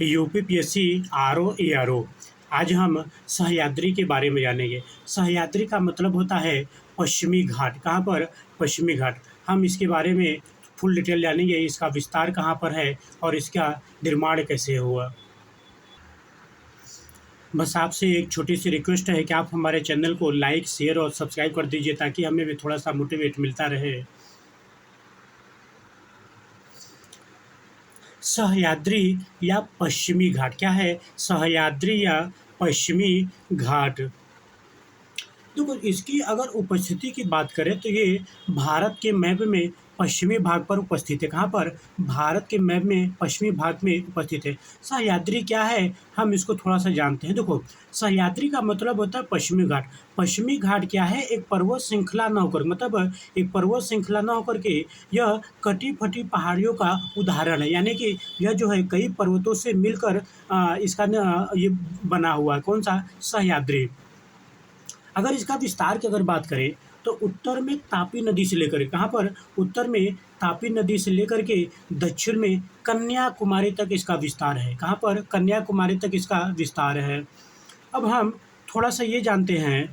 UPPSC RO ARO. आज हम सह्याद्री के बारे में जानेंगे। सह्याद्री का मतलब होता है पश्चिमी घाट। कहाँ पर? पश्चिमी घाट। हम इसके बारे में फुल डिटेल जानेंगे, इसका विस्तार कहाँ पर है और इसका निर्माण कैसे हुआ। बस आपसे एक छोटी सी रिक्वेस्ट है कि आप हमारे चैनल को लाइक, शेयर और सब्सक्राइब कर दीजिए ताकि हमें भी थोड़ा सा मोटिवेट मिलता रहे। सह्याद्री या पश्चिमी घाट क्या है? सह्याद्री या पश्चिमी घाट। देखो, इसकी अगर उपस्थिति की बात करें तो ये भारत के मैप में पश्चिमी भाग पर उपस्थित है। कहाँ पर? भारत के मैप में पश्चिमी भाग में उपस्थित है। सह्याद्री क्या है, हम इसको थोड़ा सा जानते हैं। देखो, सह्याद्री का मतलब होता है पश्चिमी घाट। पश्चिमी घाट क्या है? एक पर्वत श्रृंखला न होकर, मतलब एक पर्वत श्रृंखला न होकर के यह कटी फटी पहाड़ियों का उदाहरण है। यानी कि यह जो है कई पर्वतों से मिलकर इसका ये बना हुआ है। कौन सा? सह्याद्री। अगर इसका विस्तार की अगर बात करें तो उत्तर में तापी नदी से लेकर, कहाँ पर? उत्तर में तापी नदी से लेकर के दक्षिण में कन्याकुमारी तक इसका विस्तार है। कहाँ पर? कन्याकुमारी तक इसका विस्तार है। अब हम थोड़ा सा ये जानते हैं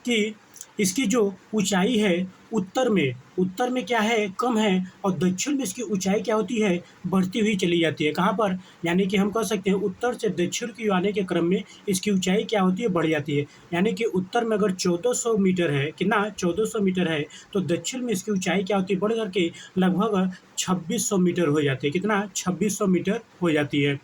कि इसकी जो ऊंचाई है उत्तर में क्या है? कम है, और दक्षिण में इसकी ऊंचाई क्या होती है? बढ़ती हुई चली जाती है। कहाँ पर? यानी कि हम कह सकते हैं उत्तर से दक्षिण की ओर आने के क्रम में इसकी ऊंचाई क्या होती है? बढ़ जाती है। यानी कि उत्तर में अगर 1400 मीटर है, कितना? 1400 मीटर है, तो दक्षिण में इसकी ऊंचाई क्या होती है? बढ़ करके लगभग 2600 मीटर हो जाती है। कितना? 2600 मीटर हो जाती है।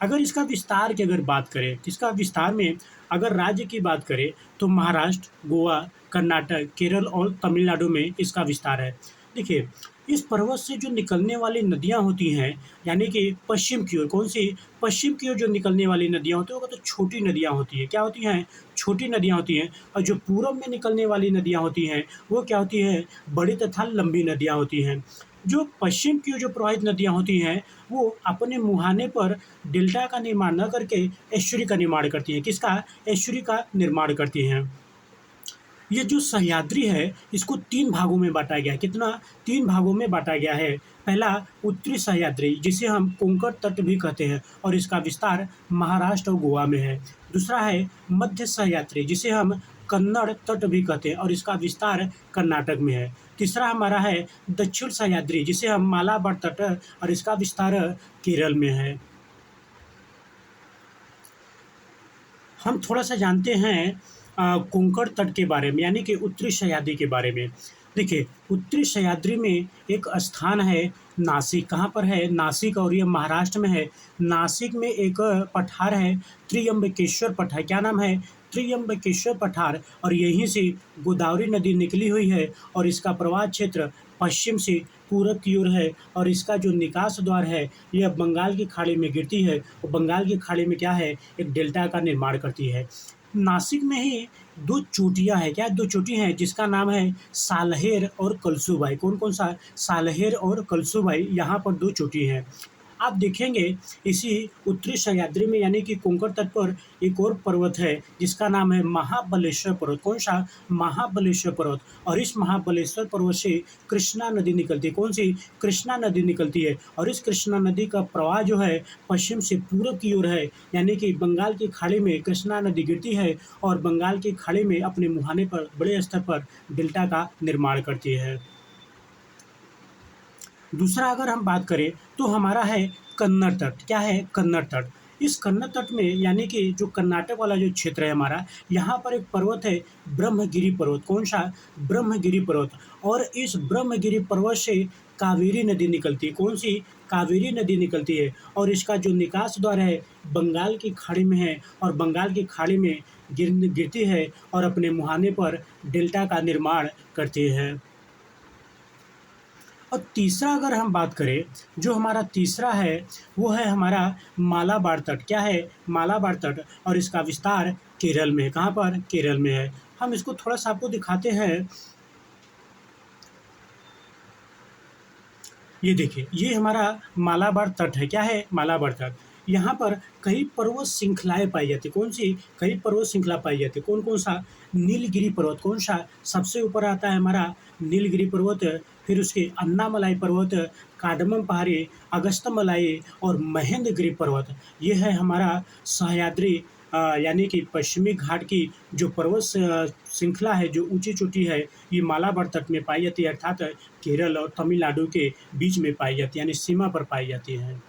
अगर इसका विस्तार की अगर बात करें, इसका विस्तार में अगर राज्य की बात करें तो महाराष्ट्र, गोवा, कर्नाटक, केरल और तमिलनाडु में इसका विस्तार है। देखिए, इस पर्वत से जो निकलने वाली नदियाँ होती हैं, यानी कि पश्चिम की ओर, कौन सी? पश्चिम की ओर जो निकलने वाली नदियाँ होती हैं वो तो छोटी नदियाँ होती हैं। क्या होती हैं? छोटी नदियाँ होती हैं। और जो पूरब में निकलने वाली नदियाँ होती हैं वो क्या होती हैं? बड़ी तथा लंबी नदियाँ होती हैं। जो पश्चिम की ओर जो प्रवाहित नदियाँ होती हैं वो अपने मुहाने पर डेल्टा का निर्माण न करके एस्चुरी का निर्माण करती हैं। किसका? एस्चुरी का निर्माण करती हैं। ये जो सह्याद्री है इसको 3 भागों में बाँटा गया है। कितना? 3 भागों में बाँटा गया है। पहला उत्तरी सह्याद्री, जिसे हम कोंकण तट भी कहते हैं और इसका विस्तार महाराष्ट्र और गोवा में है। दूसरा है मध्य सह्याद्री, जिसे हम कन्नड़ तट भी कहते हैं और इसका विस्तार कर्नाटक में है। तीसरा हमारा है दक्षिण सह्याद्री, जिसे हम मालाबार तट और इसका विस्तार केरल में है। हम थोड़ा-सा जानते हैं कोंकण तट के बारे में, यानी कि उत्तरी सह्याद्री के बारे में। देखिए, उत्तरी सह्याद्री में एक स्थान है नासिक। कहाँ पर है? नासिक, और ये महाराष्ट्र में है। नासिक में एक पठार है, त्र्यंबकेश्वर पठार। क्या नाम है? त्र्यंबकेश्वर पठार। और यहीं से गोदावरी नदी निकली हुई है और इसका प्रवाह क्षेत्र पश्चिम से पूरब की ओर है, और इसका जो निकास द्वार है यह बंगाल की खाड़ी में गिरती है और बंगाल की खाड़ी में क्या है? एक डेल्टा का निर्माण करती है। नासिक में ही 2 चोटियाँ हैं। क्या? 2 चोटी हैं जिसका नाम है सालहेर और कलसुबाई। कौन-कौन सा? सालहेर और कलसुबाई, यहाँ पर 2 चोटी हैं। आप देखेंगे इसी उत्तरी सह्याद्री में, यानी कि कोंकण तट पर एक और पर्वत है जिसका नाम है महाबलेश्वर पर्वत। कौन-सा? महाबलेश्वर पर्वत। और इस महाबलेश्वर पर्वत से कृष्णा नदी निकलती है। कौन-सी? कृष्णा नदी निकलती है, और इस कृष्णा नदी का प्रवाह जो है पश्चिम से पूरब की ओर है, यानी कि बंगाल की खाड़ी में कृष्णा नदी गिरती है और बंगाल की खाड़ी में अपने मुहाने पर बड़े स्तर पर डेल्टा का निर्माण करती है। दूसरा अगर हम बात करें तो हमारा है कन्नड़ तट। क्या है? कन्नड़ तट। इस कन्नड़ तट में, यानी कि जो कर्नाटक वाला जो क्षेत्र है हमारा, यहाँ पर एक पर्वत है ब्रह्मगिरी पर्वत। कौन-सा? ब्रह्मगिरी पर्वत। और इस ब्रह्मगिरी पर्वत से कावेरी नदी निकलती है। कौन-सी? कावेरी नदी निकलती है, और इसका जो निकास द्वार है बंगाल की खाड़ी में है, और बंगाल की खाड़ी में गिरती है और अपने मुहाने पर डेल्टा का निर्माण करती है। और तीसरा अगर हम बात करें, जो हमारा तीसरा है वो है हमारा मालाबार तट। क्या है? मालाबार तट, और इसका विस्तार केरल में है। कहाँ पर? केरल में है। हम इसको थोड़ा-सा आपको दिखाते हैं। ये देखिए, ये हमारा मालाबार तट है। क्या है? मालाबार तट। यहाँ पर कई पर्वत श्रृंखलाएँ पाई जाती हैं। कौन-सी? कई पर्वत श्रृंखला पाई जाती है। कौन-कौन सा? नीलगिरी पर्वत। कौन-सा? सबसे ऊपर आता है हमारा नीलगिरी पर्वत, फिर उसके अन्नामलाई पर्वत, कार्डमम पहाड़ी, अगस्त्यमलाई और महेंद्रगिरी पर्वत। ये है हमारा सह्याद्री यानी कि पश्चिमी घाट की जो पर्वत श्रृंखला है, जो ऊंची चोटी है, ये मालाबार तट में पाई जाती है, अर्थात केरल और तमिलनाडु के बीच में पाई जाती है, यानी सीमा पर पाई जाती है।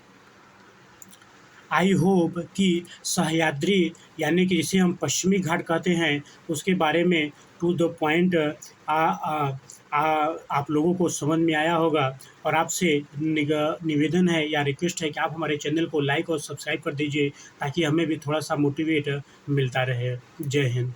आई होप कि सह्याद्री यानी कि जिसे हम पश्चिमी घाट कहते हैं, उसके बारे में टू द पॉइंट आ, आ, आ, आप लोगों को समझ में आया होगा। और आपसे निवेदन है या रिक्वेस्ट है कि आप हमारे चैनल को लाइक और सब्सक्राइब कर दीजिए, ताकि हमें भी थोड़ा सा मोटिवेट मिलता रहे। जय हिंद।